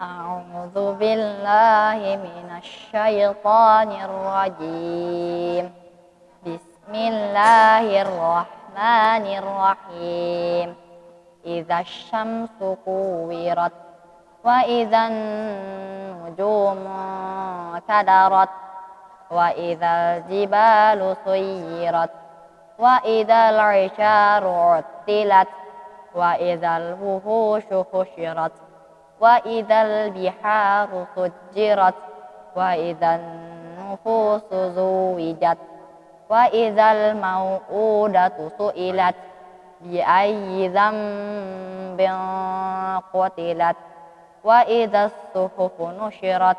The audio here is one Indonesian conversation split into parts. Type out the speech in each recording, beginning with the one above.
أعوذ بالله من الشيطان الرجيم. بسم الله الرحمن الرحيم. إذا الشمس كورت وإذا النجوم كدرت وإذا الجبال سيرت وإذا العشار عطلت وإذا الوحوش حشرت وإذا البحار سجرت وإذا النفوس زوجت وإذا الموءودة سئلت بأي ذنب قتلت وإذا الصحف نشرت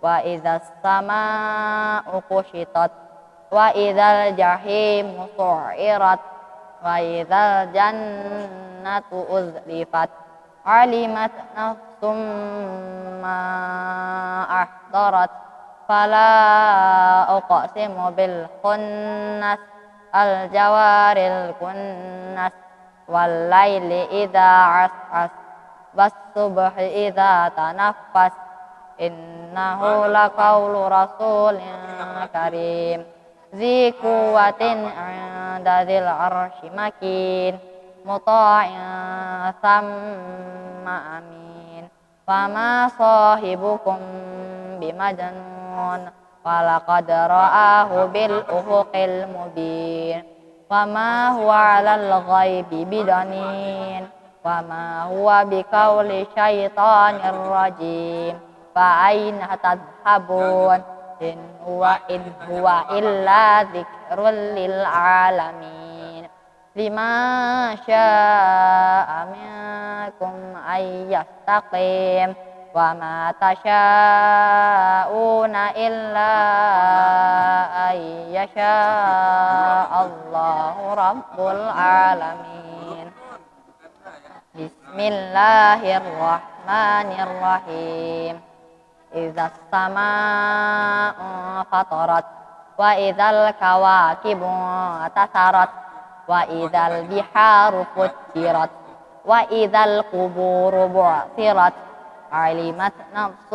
وإذا السماء كشطت وإذا الجحيم سعرت وإذا الجنة أزلفت علمت نفس ما أحضرت فلا أقسم بالخنس الجوار الكنس والليل إذا عسعس والصبح إذا تنفس إنه لقول رسول كريم ذي قوة عند ذي العرش مكين مطاع ثم أمين فما صاحبكم بمجنون ولقد رآه بالأفق المبين وما هو على الغيب بضنين وما هو بقول شيطان رجيم فأين تذهبون إن هو إلا ذكر للعالمين لمن شاء منكم أن يستقيم وما تشاءون إلا أن يشاء الله رب العالمين. بسم الله الرحمن الرحيم. إذا السماء فطرت وإذا الكواكب انتثرت وإذا البحار فجرت وإذا القبور بعثرت علمت نفس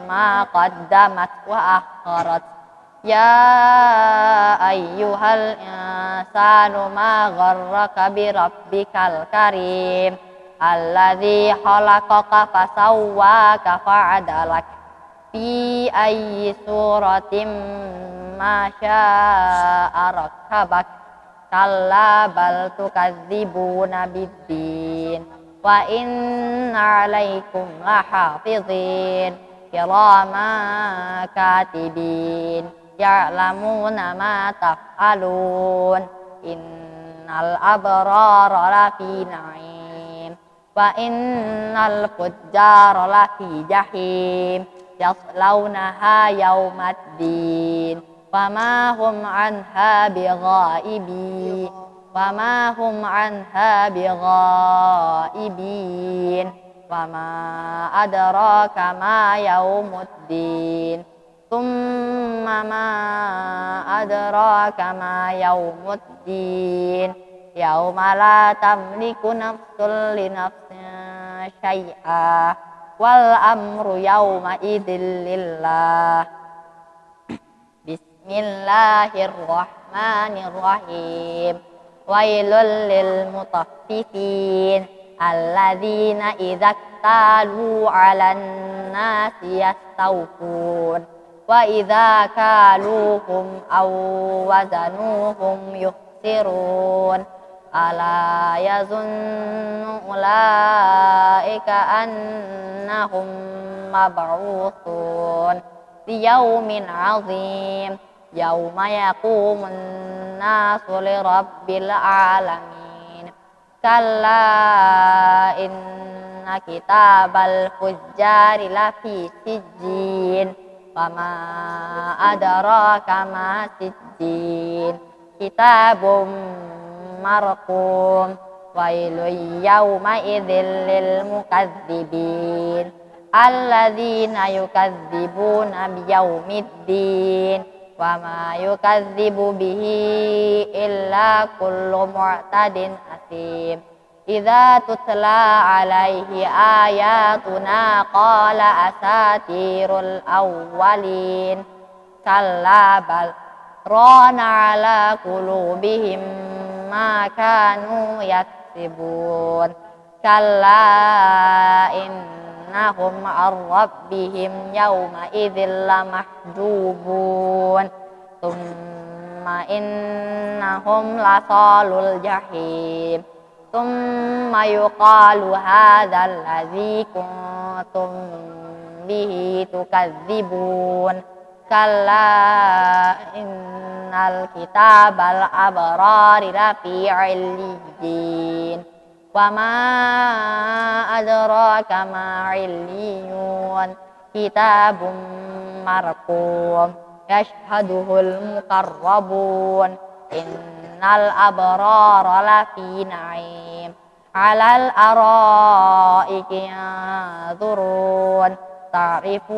ما قدمت وأخرت يا أيها الإنسان ما غرك بربك الكريم الذي خلقك فسواك فعدلك في أي صورة ما شاء ركبك كلا بل تكذبون بالدين وإن عليكم لحافظين كراما كاتبين يعلمون ما تفعلون إن الأبرار لفي نعيم وإن الفجار لفي جحيم يصلونها يوم الدين وما هم عنها بغائبين وما أدراك ما يوم الدين ثم ما أدراك ما يوم الدين يوم لا تملك نفس لنفس شيئا والأمر يومئذ لله. بسم الله الرحمن الرحيم. ويل للمطففين الذين إذا اكتالوا على الناس يستوفون وإذا كالوهم أو وزنوهم يخسرون ألا يظن أولئك أنهم مبعوثون ليوم عظيم يوم يقوم الناس لرب العالمين كلا إن كتاب الفجار لفي سجين وما أدراك ما سجين كتاب مرقوم ويل يومئذ للمكذبين الذين يكذبون بيوم الدين وما يكذب به إلا كل معتد أثيم إذا تتلى عليه آياتنا قال أساطير الأولين كلا بل ران على قلوبهم ما كانوا يكسبون كلا إنهم عن ربهم يومئذ لمحجوبون ثم إنهم لصال الجحيم ثم يقال هذا الذي كنتم به تكذبون كلا إن الكتاب الأبرار لفي عليين وما أدراك ما عليون كتاب مرقوم يشهده المقربون إن الأبرار لفي نعيم على الأرائك ينظرون تعرف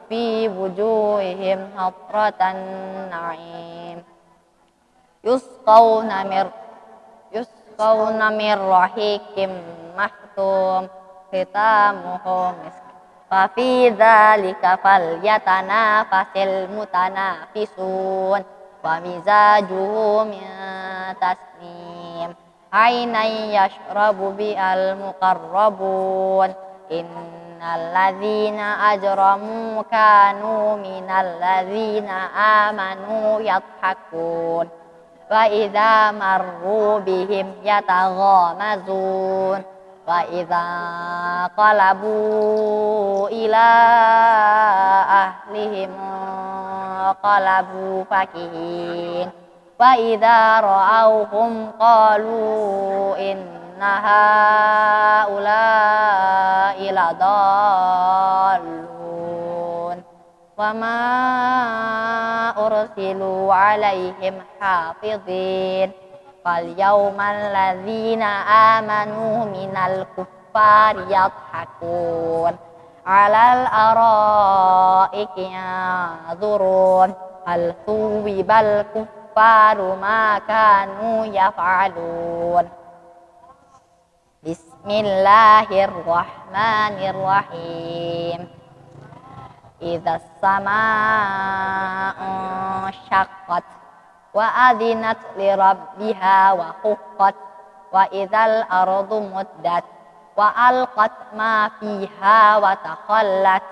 في وجوههم نضرة النعيم يسقون من رحيق مختوم ختامه مسك ففي ذلك فليتنافس المتنافسون ومزاجه من تسنيم عينا يشرب بها المقربون إن الذين أجرموا كانوا من الذين آمنوا يضحكون وإذا مروا بهم يتغامزون وإذا انقلبوا إلى أهلهم انقلبوا فكهين وإذا رأوهم قالوا إن هؤلاء لضالون وما أرسلوا عليهم حافظين فاليوم الذين آمنوا من الكفار يضحكون على الأرائك ينظرون هل ثوب الكفار ما كانوا يفعلون بسم الله الرحمن الرحيم إذا السماء انشقت وأذنت لربها وحقت وإذا الأرض مدت وألقت ما فيها وتخلت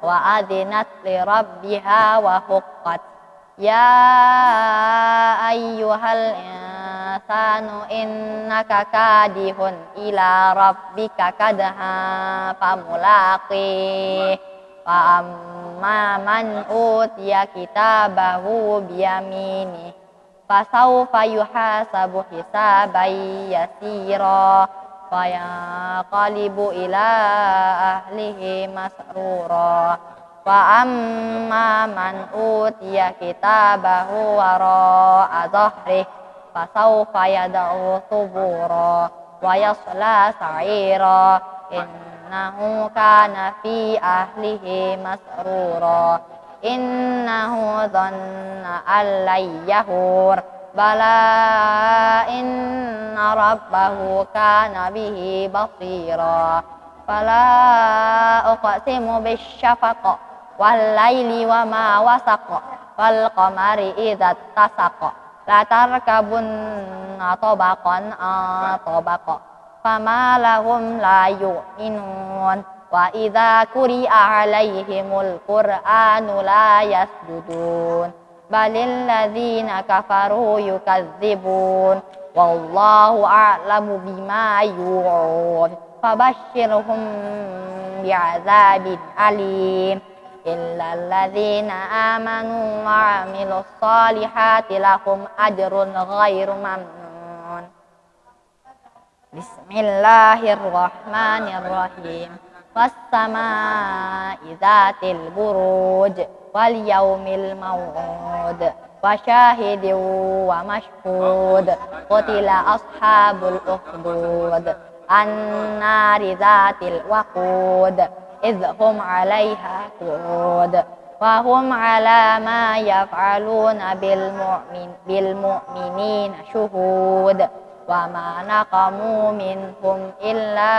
وأذنت لربها وحقت يا أيها الإنسان إنك كادح إلى ربك كدحا فملاقيه فأما من أوتي كتابه بيمينه فسوف يحاسب حسابا يسيرا فينقلب إلى أهله مسرورا وأما من أوتي كتابه وراء ظهره فسوف يدعو ثبورا ويصلى سعيرا إنه كان في أهله مسرورا إنه ظن أن لن يحور بلى إن ربه كان به بصيرا فلا أقسم بالشفق والليل وما وسق والقمر إذا اتسق لتركبن طبقا عن طبق فما لهم لا يؤمنون وإذا قرئ عليهم القرآن لا يسجدون بل الذين كفروا يكذبون والله أعلم بما يوعون فبشرهم بعذاب أليم إلا الذين آمنوا وعملوا الصالحات لهم أجر غير ممنون بسم الله الرحمن الرحيم والسماء ذات البروج واليوم الموعود وشاهد ومشهود قتل أصحاب الأخدود النار ذات الوقود إذ هم عليها قعود وهم على ما يفعلون بالمؤمنين شهود وما نقموا منهم إلا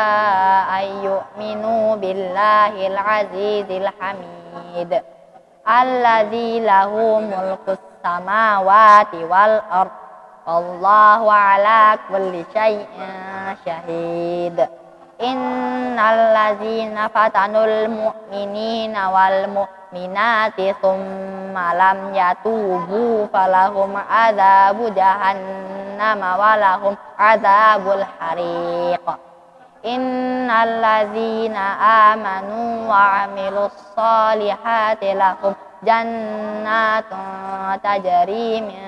أن يؤمنوا بالله العزيز الحميد الذي له ملك السماوات والأرض والله على كل شيء شهيد إن الذين فتنوا المؤمنين والمؤمنات ثم لم يتوبوا فلهم عذاب جهنم ولهم عذاب الحريق إن الذين آمنوا وعملوا الصالحات لهم جنات تجري من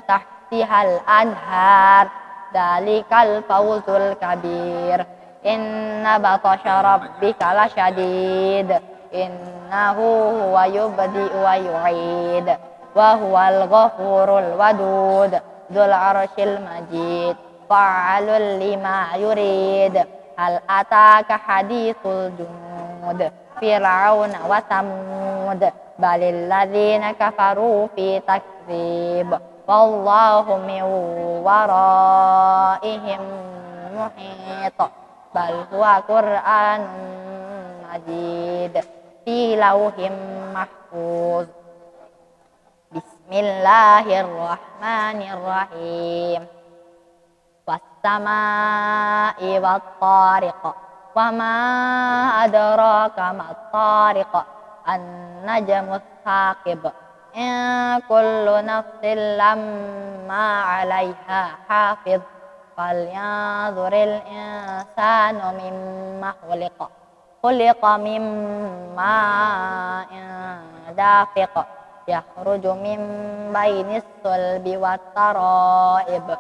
تحتها الأنهار ذلك الفوز الكبير إن بطش ربك لشديد إنه هو يبدئ ويعيد وهو الغفور الودود ذو العرش المجيد فعال لما يريد هل أتاك حديث الجنود فرعون وثمود بل الذين كفروا في تكذيب والله من ورائهم محيط بل هو قرآن مجيد في لوح محفوظ بسم الله الرحمن الرحيم والسماء والطارق وما أدراك ما الطارق النجم الثاقب إن كل نفس لما عليها حافظ فلينظر الإنسان مما خلق من ماء دافق يخرج من بين الصلب والترائب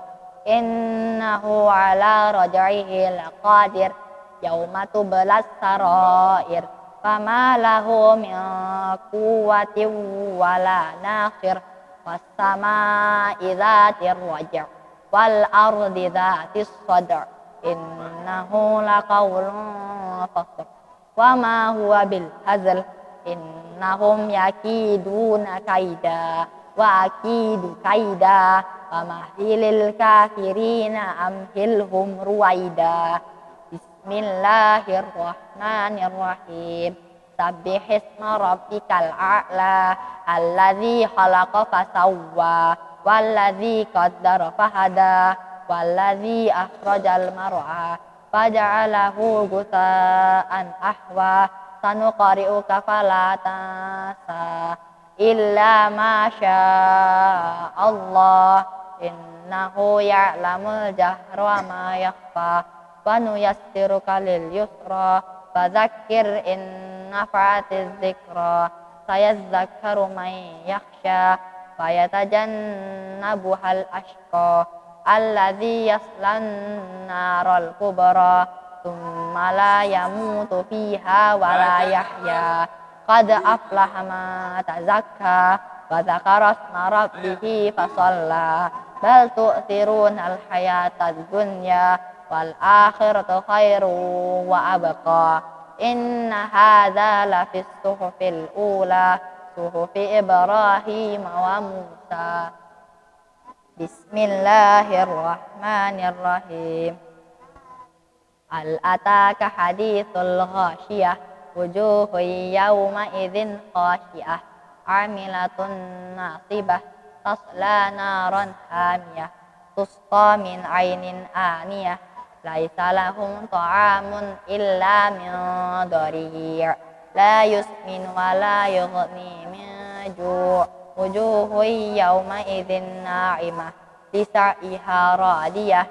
إنه على رجعه لقادر يوم تبلى السرائر فما له من قوة ولا ناصر والسماء ذات الرجع والأرض ذات الصدع إنه لقول فصل وما هو بالهزل إنهم يكيدون كيدا وأكيد كيدا فمهل الكافرين أمهلهم رويدا بسم الله الرحمن الرحيم سبح اسم ربك الأعلى الذي خلق فسوى والذي قدر فهدى والذي أخرج المرعى فجعله غثاء أحوى سنقرئك فلا تنسى إلا ما شاء الله إنه يعلم الجهر وما يخفى ونيسرك لليسرى فذكر إن نفعت الذكرى سيذكر من يخشى فيتجنبها الأشقى الذي يصلى النار الكبرى ثم لا يموت فيها ولا يحيا قد أفلح من تزكى وذكر اسم ربه فصلى بل تؤثرون الحياة الدنيا والآخرة خير وأبقى إن هذا لفي الصحف الأولى صحف إبراهيم وموسى بسم الله الرحمن الرحيم هل أتاك حديث الغاشية وجوه يومئذ خاشعة عاملة ناصبة تصلى نارا حامية تسقى من عين آنية ليس لهم طعام إلا من ضريع لا يسمن ولا يغني من جوع وجوه يومئذ ناعمة لسعيها راضية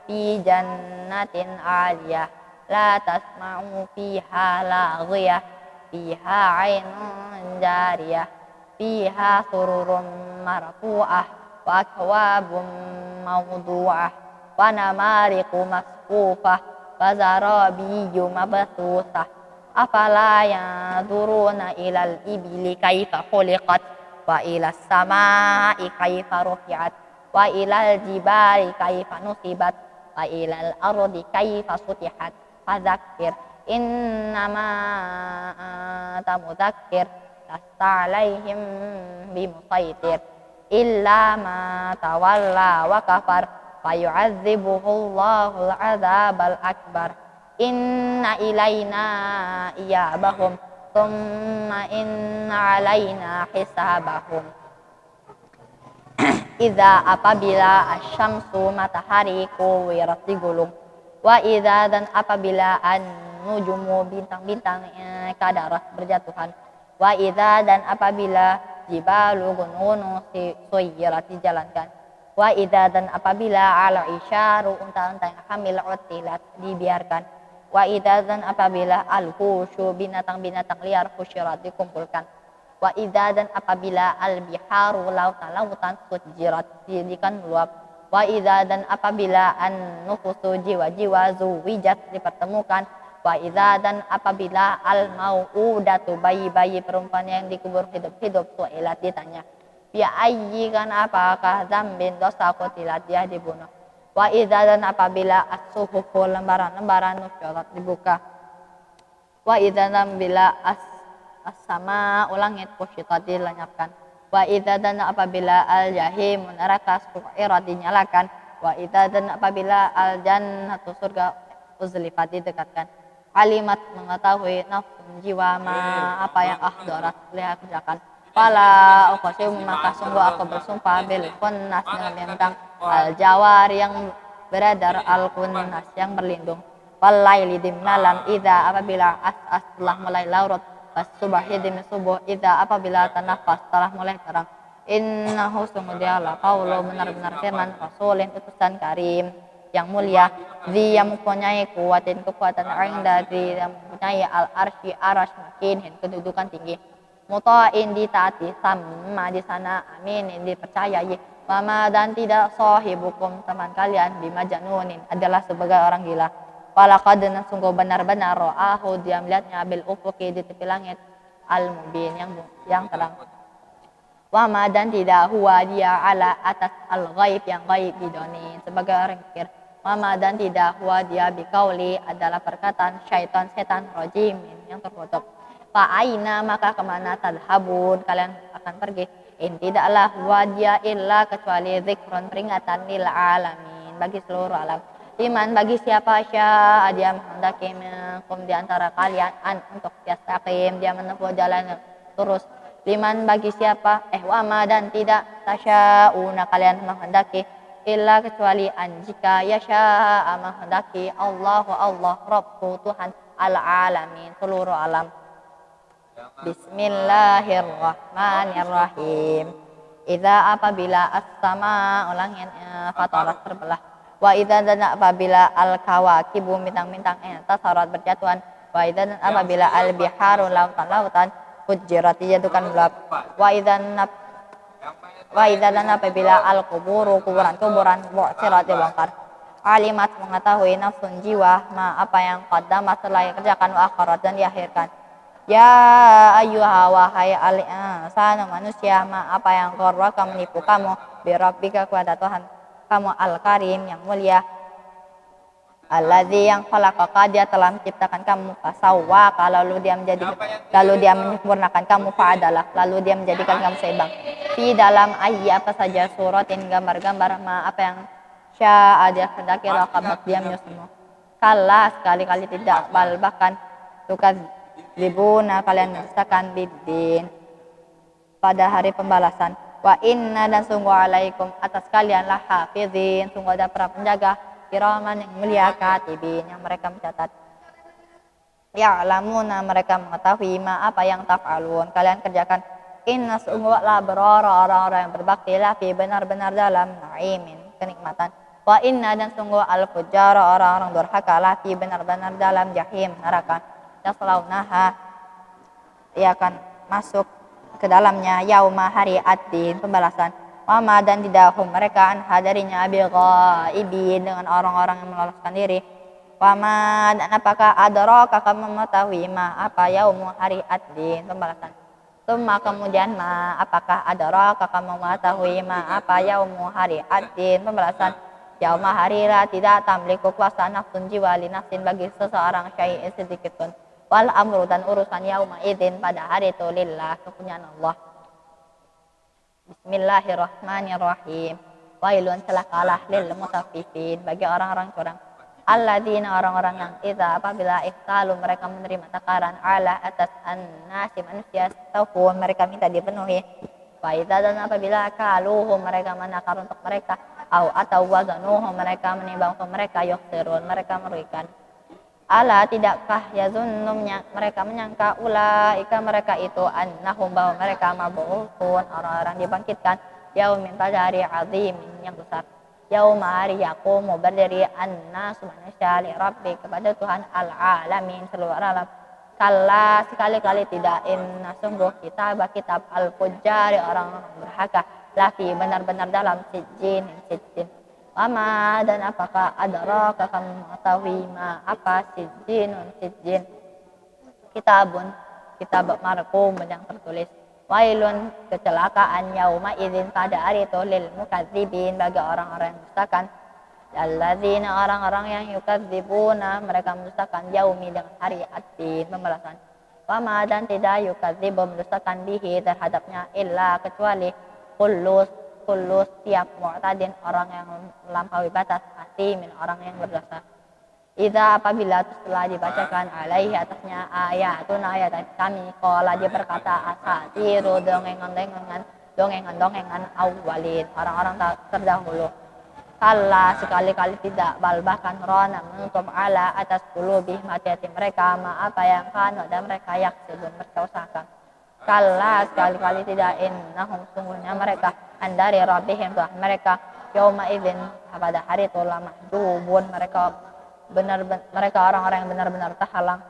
في جنة عالية لا تسمع فيها لاغية فيها عين جارية فيها سرر مرفوعة وأكواب موضوعة ونمارق مصفوفة وزرابي مبثوثة أفلا ينظرون إلى الإبل كيف خلقت وإلى السماء كيف رفعت وإلى الجبال كيف نصبت وإلى الأرض كيف سطحت فذكر إنما أنت مذكر لست عليهم بمسيطر إلا ما تولى وكفر fayu'adzibuhullahu al-'adzabal akbar. Inna ilaina iyabahum thumma inna alaina hisabahum. Idza apabila asyamsu matahari kuwirat digulung, wa idza dan apabila an-nujumu bintang-bintang kadarat berjatuhan, wa idza dan apabila jibalu gunung-gunung suyirat dijalankan, wa idza dan apabila al-isyaru unta-unta yang hamil utilat dibiarkan, wa idza dan apabila al-husyu binatang-binatang liar husyirat dikumpulkan, wa idza dan apabila al-biharu lautan-lautan sujirat dijadikan meluap, wa idza dan apabila an-nufusu jiwa-jiwa zuwijat dipertemukan, wa idza dan apabila al-mau'udatu bayi-bayi perempuan yang dikubur hidup-hidup su'ilat ditanya, bi ayyi kan apakah dzambin dosa qutilat dia dibunuh, wa idza dan apabila as-suhufu lembaran-lembaran nusyarat dibuka, wa idza dan bila as-sama langit kusyitat dilenyapkan, wa idza dan apabila al-jahim neraka su'irat dinyalakan, wa idza dan apabila al-jannatu surga uzlifat didekatkan, alimat mengetahui nafsun jiwa ma apa yang ahdarat lihat kerjakan, fala uqsim maka sungguh aku bersumpah bil kunnas dengan bintang al-jawar yang beredar, al-kunnas yang berlindung, walaili di malam idza apabila as telah mulai larut, was-subhi demi subuh idza apabila tanafas telah mulai terang, innahu sungguh dialah qaulu benar-benar firman rasulin utusan karim yang mulia, dia mempunyai kekuatan inda dia mempunyai al-arsy arash makin kedudukan tinggi, muta'in ditaati sama di sana aminin dipercayai, mama dan tidak sahibukum teman kalian bimajanunin adalah sebagai orang gila, walaqad sungguh benar-benar ra'ahu dia melihatnya bil ufuqi di tepi langit al-mubin yang terang, wama dan tidak huwa dia ala atas al-ghaib yang ghaib bidonin sebagai orang kafir, wama dan tidak huwa dia biqauli adalah perkataan syaitan setan rajim yang terkutuk, fa aina maka kemana tadhabun kalian akan pergi, in tidaklah huwa dia illa kecuali zikrun peringatan lil alamin bagi seluruh alam, liman bagi siapa syaa dia menghendaki minkum di antara kalian an untuk yastaqim dia menempuh jalan yang lurus, liman bagi siapa wama dan tidak tasyauna kalian menghendaki illa kecuali an jika yasha menghendaki Allahu Allah Rabbu Tuhan al-alamin seluruh alam. Bismillahirrahmanirrahim. Idza apabila as-sama langit fatarat terbelah, wa idza dan apabila al-kawakibu bintang-bintang tasarat berjatuhan, wa idza dan apabila al-biharu lautan-lautan fujirat dijatuhkan gelap, wa idza dan apabila al-kuburu kuburan-kuburan bu'sirat dibongkar, alimat mengetahui nafsun jiwa ma apa yang qaddamat telah dikerjakan wa akhirat dan diakhirkan, ya ayyuha wahai al-insanu manusia ma apa yang gharraka menipu kamu birabbika kepada Tuhan kamu al-karim yang mulia, alladzi yang khalaqaka dia telah menciptakan kamu, fasawwaka lalu dia menyempurnakan kamu, fa'adalah lalu dia menjadikan kamu seimbang, di dalam apa saja suratin gambar-gambar ma apa yang syaa dia kehendaki raqabat dia semua, kala sekali-kali tidak, bal bahkan tukadzibuna kalian mendustakan biddin pada hari pembalasan, wa inna dan sungguh alaikum atas kalian lah hafizin sungguh ada para penjaga kiraman yang mulia katibin yang mereka mencatat, ya'lamuna mereka mengetahui ma apa yang taf'alun kalian kerjakan, inna sungguh la berara orang-orang yang berbakti lafi benar-benar dalam na'imin kenikmatan, wa inna dan sungguh al-fujjara orang-orang durhaka lafi benar-benar dalam jahim neraka, yaslaunaha ia akan masuk ke dalamnya yauma hari ad-din pembalasan, wama dan tidak mereka anha darinya bighaibin dengan orang-orang yang meloloskan diri, wama dan apakah adraka kamu mengetahui ma apa yaumu hari ad-din pembalasan, summa kemudian ma apakah adraka kamu mengetahui ma apa yaumu hari ad-din pembalasan, yauma hari la tidak tamliku kuasa nafsun jiwa li nafsin bagi seseorang syai'in sedikit pun, wal amru dan urusan yauma idzin pada hari itu lillah kepunyaan Allah. Bismillahirrahmanirrahim. Wailun celakalah lil mutaffifin bagi orang-orang curang. Alladzina orang-orang yang idza apabila ihtalu mereka menerima takaran ala atas annasi manusia taufu mereka minta dipenuhi. Wa idza dan apabila kaluhum mereka menakar untuk mereka atau wazanuhum mereka menimbang untuk mereka yukhsirun mereka merugikan. Ala tidakkah yazunnu mereka menyangka ulaika mereka itu annahum bahwa mereka mab'utsun orang-orang dibangkitkan yaumin pada hari azim yang besar. Yauma hari yaqumu berdiri annasu manusia li rabbi kepada Tuhan al-alamin seluruh alam. Kalla sekali-kali tidak inna sungguh kitab al-fujjari orang-orang berhaka lafi benar-benar dalam sijjin. Wama dan apakah adraka kamu mengetahui ma apa sijjin kitab marqum yang tertulis. Wailun kecelakaan yauma idzin pada hari itu lil mukadzibin bagi orang-orang yang mendustakan. Alladzina orang-orang yang yukadzibuna mereka mendustakan yaumi dengan hari ad-din pembalasan. Wama dan tidak yukadzibu mendustakan bihi terhadapnya illa kecuali kullu setiap mu'tadin orang yang melampaui batas asimin orang yang berdosa. Idza apabila telah dibacakan alaihi atasnya ayat kami qala dia berkata asatiru dongengan awalin orang-orang terdahulu. Kalla sekali-kali tidak bal bahkan rona menutup ala atas qulubihim hati mereka apa yang kanu dan mereka yaksubun mereka usahakan. Kalla sekali-kali tidak innahum sungguhnya mereka andari rabbihim Tuhan mereka yauma idzin pada hari itu lamahjubun mereka orang-orang yang benar-benar terhalang.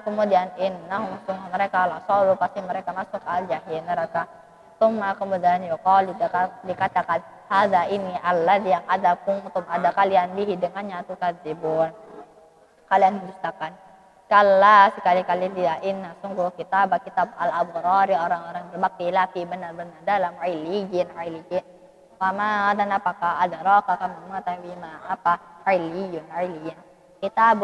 Kemudian innahum sungguh mereka lasalu pasti mereka masuk al-jahim neraka. Kemudian yuqalu dikatakan hadza ini alladzi yang ada kuntum ada kalian bihi dengannya tukadzibun kalian mendustakan. Kalla sekali-kali dia inna sungguh kitab al-abrari orang-orang berbakti laki benar-benar dalam iliyyin. Wama dan apakah adraka kamu mengetahui ma apa iliyyin kitab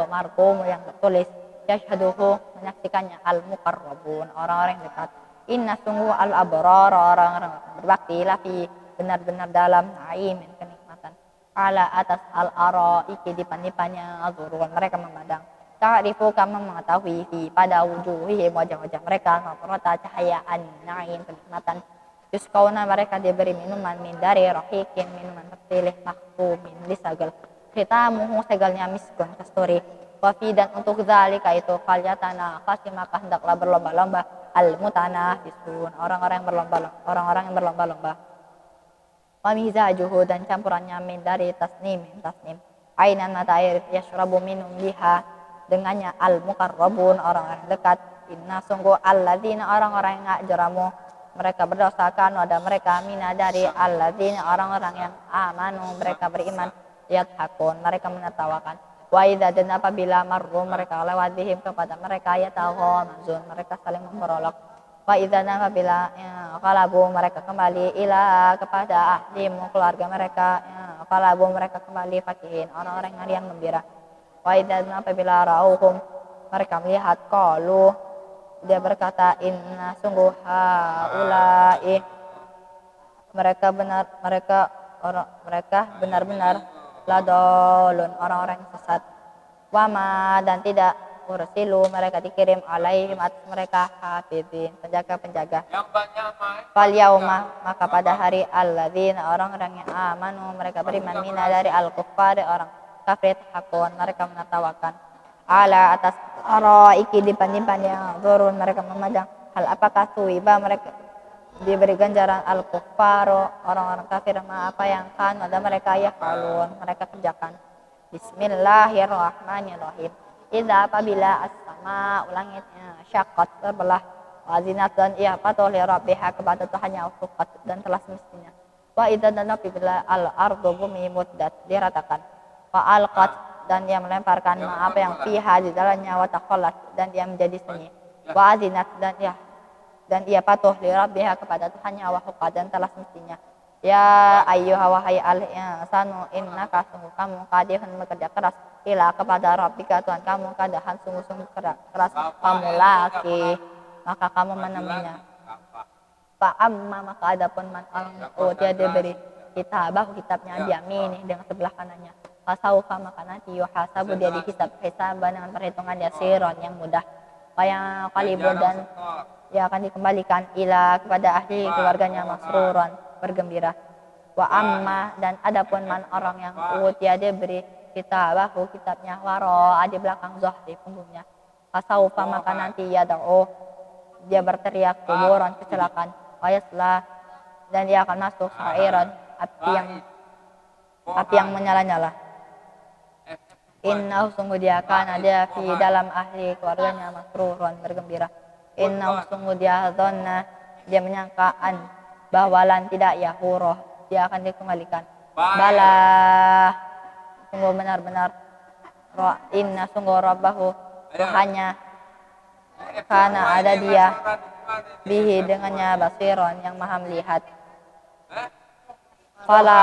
marqum yang tertulis yashhaduhu menyaksikannya al-muqarrabun orang-orang yang dekat. Inna sungguh al-abrar orang-orang berbakti lafi benar-benar dalam naimin kenikmatan ala atas al-araiki di dipan-dipannya azurun mereka memandang. Ta'rifu kamu mengetahui pada wujuhihim wajah-wajah mereka nadrata cahayaan naim kenikmatan. Yuskauna mereka diberi minuman min dari rahikin minuman terpilih maktumin disagel khitamuhu segalnya miskun kasturi. Wafi dan untuk zalika itu falyatana kasih maka hendaklah berlomba-lomba al-mutanafisun orang-orang yang berlomba-lomba. Wa mizajuhu dan campurannya min dari tasnim ainan mata air yashrabu minum biha dengannya al-muqarrabun orang-orang dekat. Inna sungguh alladzina orang-orang yang ajramu mereka berdosa kan ada mereka mina dari alladzina orang-orang yang amanu mereka beriman yathakun mereka menertawakan. Wa idza dan apabila marru mereka lewat bihim kepada mereka yataghamazun mereka saling memperolok. Wa idza dan apabila qalabu mereka kembali ila kepada ahlim keluarga mereka qalabu mereka kembali fakihin orang-orang yang gembira. Wa idza dan apabila rauhum mereka melihat qalu dia berkata inna sungguh haula'i mereka benar-benar ladolun orang-orang yang sesat. Wama dan tidak ursilu mereka dikirim alaihim atas mereka hafizin penjaga-penjaga. Fal yauma maka pada hari alladzina orang-orang yang amanu mereka beriman mina dari al-kuffar orang kafir hakun mereka menertawakan ala atas araiki dipan-dipan yang turun mereka memandang hal apakah tuiba mereka diberi ganjaran al-kuffaru orang-orang kafir apa yang kan ada mereka yafalun mereka kerjakan. Bismillahirrahmanirrahim. Idza apabila as-sama langitnya syaqqat terbelah wazinat dan ia patuh li rabbiha kepada Tuhannya ufuqat dan telah semestinya. Wa idza dan apabila al-ardu bumi muddat diratakan wa alqat dan dia melemparkan apa yang fiha di dalamnya wa taqallat dan dia menjadi sunyi. Wa azinat dan ia patuh li rabbiha kepada Tuhannya wa huqa dan telah semestinya. Ya ayyuha wahai al-insanu innaka sungguh kamu kadihun bekerja keras ila kepada rabbika Tuhan kamu kadahan sungguh-sungguh keras kamu laki maka kamu menemunya. Fa amma maka adapun man dia diberi kitabahu kitabnya biyamini dengan sebelah kanannya. Fasaufa maka nanti yuhasabu dia dihisab hisaban dengan perhitungan yasiron yang mudah. Kayak kalibun dan dia akan dikembalikan ila kepada ahli keluarganya masruron bergembira. Wa amma dan adapun man orang yang utia diberi kitabahu kitabnya waro di belakang zahri punggungnya. Fasaufa maka nanti yada'u dia berteriak kuburan kecelakaan. Wayaslah dan dia akan masuk sa'iran api yang menyala-nyala. Innahu sungguh dia akan ada di dalam ahli keluarganya masrurun bergembira. Innahu sungguh dia dhanna dia menyangkaan bahwa lan tidak yahuroh dia akan dikembalikan. Bala sungguh benar-benar inna sungguh rabbahu Tuhannya karena ada dia bihi dengannya basiron yang maha melihat. Fala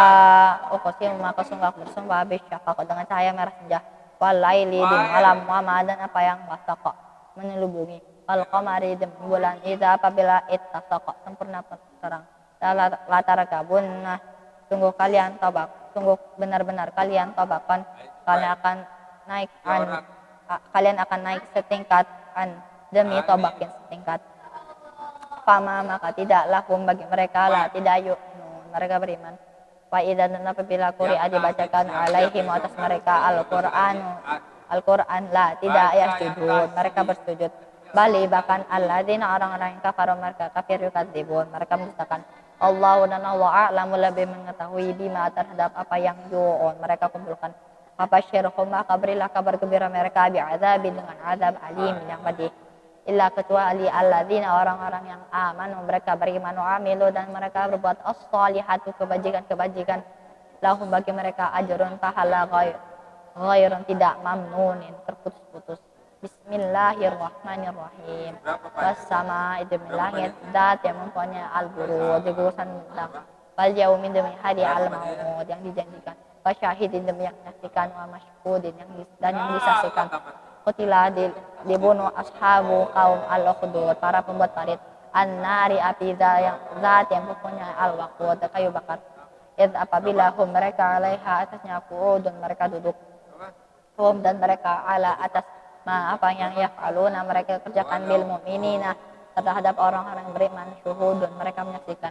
uqsimu maka sungguh aku bersumpah bisyafaq dengan cahaya merah senja wal laili di malam wa dan apa yang wasaqa menyelubungi wal qamari di bulan idza apabila ittasaqa sempurna terang latar kabunna sungguh kalian tabak sungguh benar-benar kalian tabakan kalian akan naik setingkat demi tabakin setingkat. Fama maka tidak lahum bagi mereka lah tidak yu'minun mereka beriman. Wa idza dan apabila quri'a dibacakan alaihim atas mereka Al-Qur'an la tidak yasjudun mereka bersujud. Bali bahkan alladzina orang-orang yang kafir mereka kafir yukadzibun mereka mendustakan. Allah dan Allah a'lamu lebih mengetahui bima terhadap apa yang yu'un mereka kumpulkan. Fabasyirhum maka berilah kabar gembira mereka bi'adzabin dengan azab alim yang pedih. Illa kecuali alladzina orang-orang yang amanu mereka beriman wa amilu dan mereka berbuat as-salihatu kebajikan-kebajikan lahum bagi mereka ajrun pahala ghairun tidak mamnunin terputus-putus. Bismillahirrahmanirrahim. Wassama itu langit zat yang mempunyai al-buruj gugusan bintang. Wal yaumin demi hari al-maut yang dijanjikan. Wa syahidin demi yang menyaksikan wa masyhudin yang disaksikan. Qutila dibunuh ashabu kaum al-ukhdud para pembuat parit an-nari api zat yang mempunyai al-waqud kayu bakar. Id apabila hum mereka alaiha atasnya qu'udun mereka duduk hum dan mereka ala atas apa yang yaf'aluna mereka kerjakan bil mu'minina terhadap orang-orang beriman syuhudun mereka menyaksikan.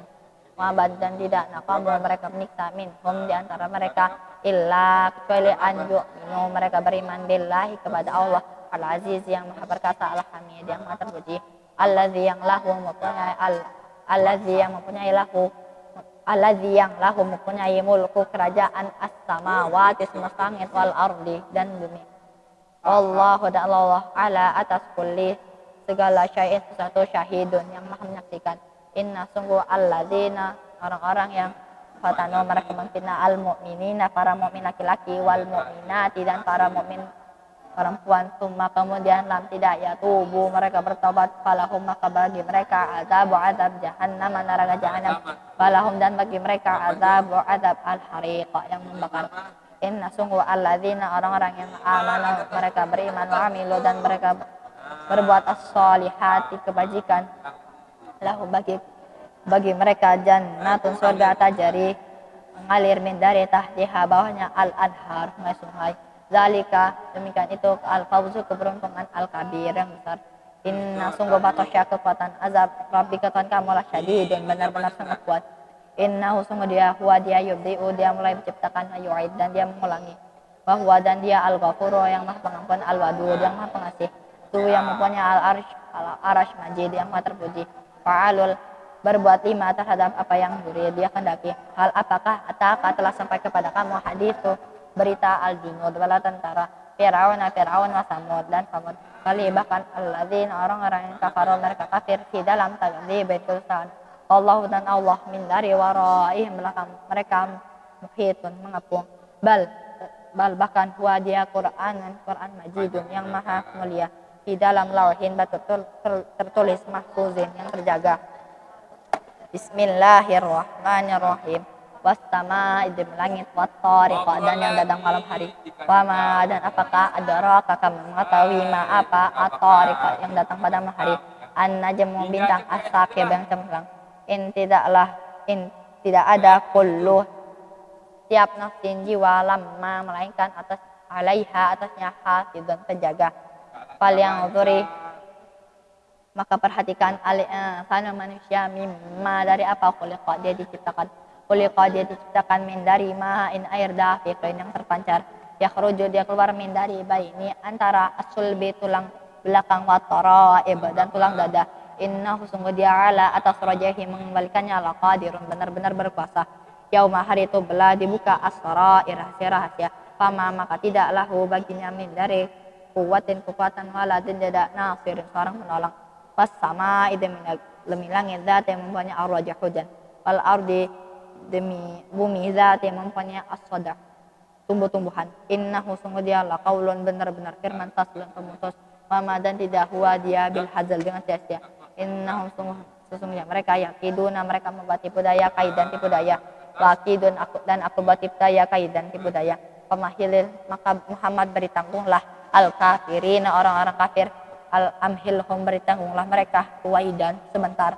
Wabad dan tidak naqamu mereka menyiksa minhum di antara mereka illa kecuali anju minum mereka beriman billahi kepada Allah al-aziz yang maha perkasa al-hamid yang maha terpuji allazi yang lahu mempunyai mulku kerajaan as-samawati semesta langit wal ardi dan bumi. Allahu dan Allah ala atas kulli segala syai'in sesuatu syahidun yang maha menyaksikan. Inna sungguh alladzina orang-orang yang fatanu mereka menghina al-mu'minina para mukmin laki-laki wal mu'minati dan para mukmin perempuan summa kemudian lam tidak yatubu mereka bertobat falahum maka bagi mereka azab jahannam neraka jahannam falahum dan bagi mereka azab al-hariq yang membakar. Inna sungguh alladzina orang-orang yang amanu mereka beriman wa amilu dan mereka berbuat as-solihati kebajikan lahu bagi mereka jannatun surga tajari mengalir min dari tahtiha bawahnya al-anhar sungai zalika demikian itu al-fawzu keberuntungan al-kabir yang besar. Inna sungguh batasya kekuatan azab rabbika Tuhan kamu lah syadidun benar-benar sangat kuat. Innahu sungguh dia huwa dia yubdi'u dia mulai menciptakan yu'id dan dia mengulangi bahwa dan dia al-ghafuru yang maha pengampun al-wadud yang maha pengasih tu yang mempunyai al-arsh majid yang maha terpuji fa'alul berbuat lima terhadap apa yang dia kendaki. Hal apakah ataka telah sampai kepada kamu hadithu berita al-junud bala tentara Fir'aun wa Samud dan Samud kali bahkan alladzina orang-orang yang kafaru mereka kafir di dalam takdzib kedustaan Allah dan Allah min dari waraihim belakang mereka muhitun mengepung bal bahkan huwa dia Quran majidun yang maha mulia di dalam lauhin batu tertulis mahfuzin yang terjaga. Bismillahirrahmanirrahim. Wastama idem langit wattariq dan yang datang malam hari. Wama dan apakah adaraka kamu mengetahui ma apa at-tariq yang datang pada malam hari. An-najmu bintang as-saqib yang cemerlang. In tidak ada kullu setiap nafsin jiwa lamma melainkan atasnya hafidun penjaga. Fal yang maka perhatikan sana manusia mimma dari apa khuliqa dia diciptakan min dari ma'in air dafiqin yang terpancar yakhruju dia keluar min dari baini antara asulbi tulang belakang wa taraib dan tulang dada innahu sungguh dia ala atas rajahi mengembalikannya laqadirun benar-benar berkuasa yauma hari itu belah dibuka as-sarair rahasia-rahasia fama maka tidak lahu baginya min dari kekuatan waladin tidak nasirin seorang penolong pas sama itu demi langit zat yang mempunyai ar-rajah hujan wal ardi demi bumi zat yang mempunyai as-sada tumbuh-tumbuhan innahu sungguh dia laqaulun benar-benar firman taslun pemutus mama dan tidak huwa dia bil hazal dengan sia-sia innahum sesungguhnya mereka yakiduna mereka membuat tipu daya kaidan tipu daya wakidun aku buat tipu daya kaidan tipu daya pemahilil maka Muhammad beri tanggunglah al kafirina orang-orang kafir al-amhilhum beri tanggunglah mereka waidan sebentar.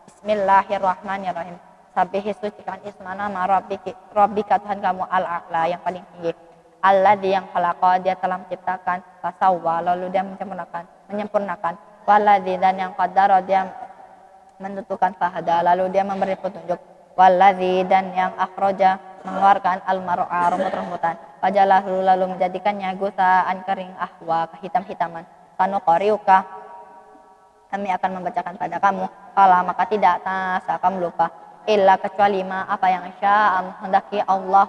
Bismillahirrahmanirrahim. Sabbihi sucikan isma nama rabbika Tuhan kamu al-a'la yang paling tinggi. Alladzi yang khalaqa dia telah menciptakan fasawwa lalu dia menyempurnakan waladzi dan yang qaddara dia menentukan fahada lalu dia memberi petunjuk waladzi dan yang akhraja mengeluarkan al-mar'a rumput-rumputan fajalahu lalu menjadikannya gusaan kering ahwa kehitam-hitaman sanuqariuka kami akan membacakan pada kamu kala maka tidak tasa kamu lupa illa kecuali ma apa yang syaa hendaki Allah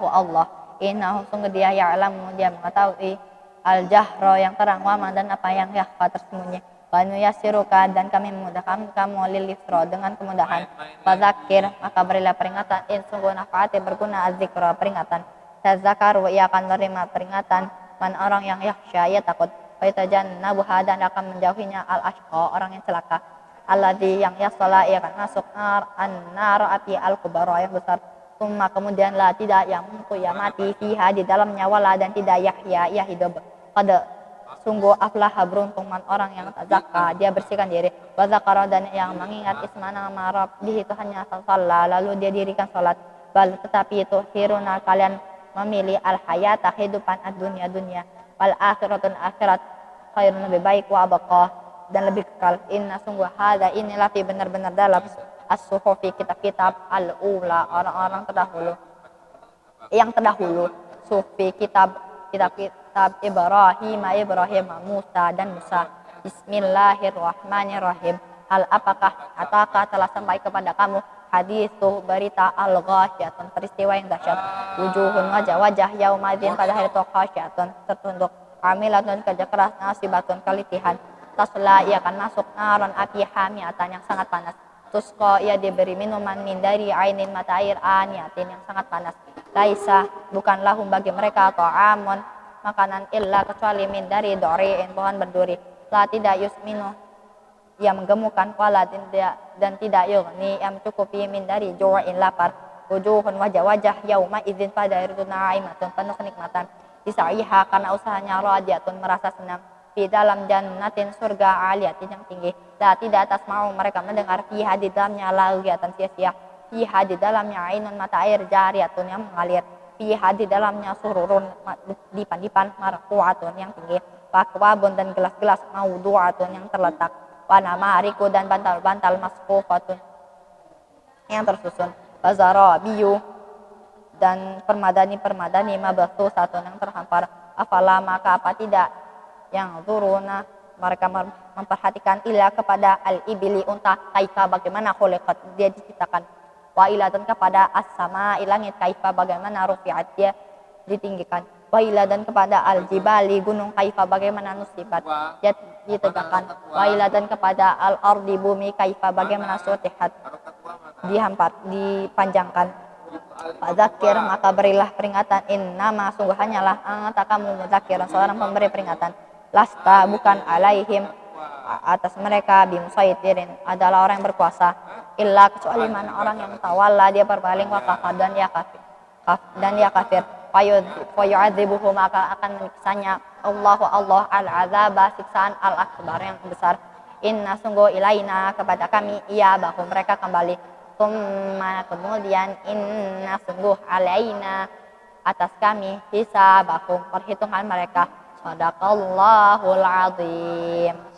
innahu sungguh dia ya'lamu dia mengetahui al-jahra yang terang wa dan apa yang yakhfa tersembunyi wa nuyassiruka dan kami memudahkan kamu lil yusra dengan kemudahan fadzakir maka berilah peringatan in sungguh nafaati berguna az-zikra peringatan tazakaru ia akan menerima peringatan man orang yang yakhsha ia takut Faitajannabuha dan akan menjauhinya al-ashqa orang yang celaka alladzi yang yasla ia akan masuk an-nar api al-kubara yang besar summa kemudian la tidak yang ia mati fiha di dalamnya wala dan tidak yahya ia hidup pada sungguh aflaha beruntung man orang yang tazakka dia bersihkan diri wa zakara dan yang mengingat isma nama rabbih itu hanya salat lalu dia dirikan salat bal tetapi itu hiruna kalian memilih al-hayata kehidupan dunia wal akhiratun akhirat khairun lebih baik wa abqa dan lebih kekal inna sungguh hadza inilah fi benar-benar dalam as-suhufi kitab-kitab al-ula orang-orang yang terdahulu sufi kitab Ibrahim Musa dan Musa bismillahirrahmanirrahim hal apakah telah sampai kepada kamu hadithu berita al-ghasyatun peristiwa yang dahsyat wujuhun wajah yaumadzin pada hari itu khasyatun tertunduk amilatun kerja keras nasibatun kelitihan tasla ia akan masuk naron api hamiatan yang sangat panas tusqa ia diberi minuman min dari ainin mata air aniatin yang sangat panas laisa bukan lahum bagi mereka ta'amun makanan illa kecuali min dari dori'in pohon berduri la tidak yusminu ia menggemukkan wala dan tidak yughni yang mencukupi min dari ju'in lapar wujuhun wajah yauma idzin pada hari itu na'imatun penuh kenikmatan disaiha karena usahanya radiyatun merasa senang di dalam jannatin surga aliyatin yang tinggi tidak atas mau mereka mendengar fiha di dalamnya lagiatan sia-sia fiha di dalamnya ainun mata air jariyatun yang mengalir fiha di dalamnya sururun dipan marfu'atun yang tinggi wakwabun dan gelas-gelas maudu'atun yang terletak wana mariku dan bantal-bantal masfufatun yang tersusun bazara biyu dan permadani mabathu satu yang terhampar afala maka apa tidak yang zuruna mereka memperhatikan ila kepada al-ibili unta kaifa bagaimana khuliqat dia diciptakan wa ila dan kepada as-sama langit kaifa bagaimana rufi'at dia ditinggikan wa ila dan kepada al-jibali gunung kaifa bagaimana nusibat dia ditegakkan wa ila dan kepada al-ardi bumi kaifa bagaimana sutihat dipanjangkan Fadzakir maka berilah peringatan innama sungguh hanyalah anta kamu mudzakirun seorang pemberi peringatan lasta bukan alaihim atas mereka bimusaitirin adalah orang yang berkuasa illa kecuali mana orang yang tawalla dia berpaling wa kafar dan dia kafir fayu'adzibuhu maka akan menyiksanya Allah al-azaba siksaan al-akbar yang besar inna sungguh ilaina kepada kami iya bahwa mereka kembali kemudian inna sungguh alaina atas kami hisabahum perhitungan mereka. Shadaqallahul azim.